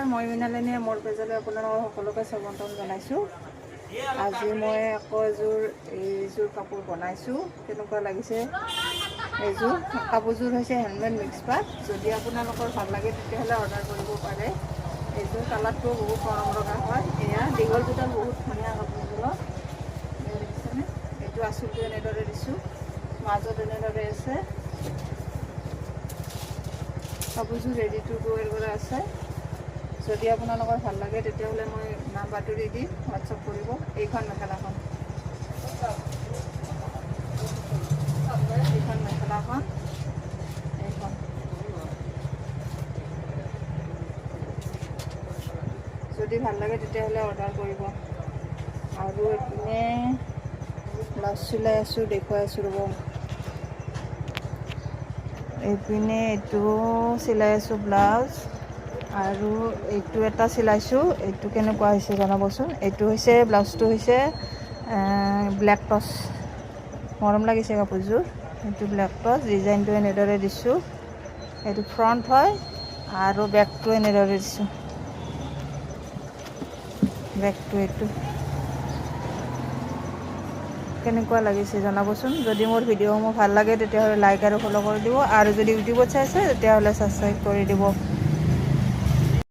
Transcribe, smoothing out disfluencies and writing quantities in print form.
নমস্কাৰ, মই মৃণালিনী মোৰ পেজলৈ আপোনালোকক সকলোকে স্বাগতম জনাইছোঁ। আজি মই আকৌ এইযোৰ কাপোৰ বনাইছোঁ। কেনেকুৱা লাগিছে এইযোৰ কাপোৰযোৰ হৈছে হেণ্ডমেড মিক্স পাট। যদি আপোনালোকৰ ভাল লাগে তেতিয়াহ'লে অৰ্ডাৰ কৰিব পাৰে। এইযোৰ কালাৰটো বহুত মৰম লগা হয়। এয়া দীঘল দুডাল বহুত ধুনীয়া কাপোৰযোৰত দেখিছেনে? এইটো আঁচলটো এনেদৰে দিছোঁ, মাজত এনেদৰে আছে। কাপোৰযোৰ ৰেডি টু ৱেৰ কৰা আছে। যদি আপোনালোকৰ ভাল লাগে তেতিয়াহ'লে মই নাম্বাৰটো দি দিম, হোৱাটছআপ কৰিব। এইখন মেখেলাখন এইখন যদি ভাল লাগে তেতিয়াহ'লে অৰ্ডাৰ কৰিব। আৰু এইপিনে ব্লাউজ চিলাই আছোঁ, দেখুৱাই আছোঁ ৰ'ব। এইপিনে এইটো চিলাই আছোঁ ব্লাউজ, আৰু এইটো এটা চিলাইছোঁ। এইটো কেনেকুৱা হৈছে জনাবচোন। এইটো হৈছে ব্লাউজটো হৈছে ব্লেক টচ, মৰম লাগিছে কাপোৰযোৰ। এইটো ব্লেক টচ, ডিজাইনটো এনেদৰে দিছোঁ। এইটো ফ্ৰণ্ট হয় আৰু বেকটো এনেদৰে দিছোঁ। বেকটো এইটো কেনেকুৱা লাগিছে জনাবচোন। যদি মোৰ ভিডিঅ'সমূহ ভাল লাগে তেতিয়াহ'লে লাইক আৰু ফ'ল' কৰি দিব, আৰু যদি ইউটিউবত চাইছে তেতিয়াহ'লে ছাবস্ক্ৰাইব কৰি দিব।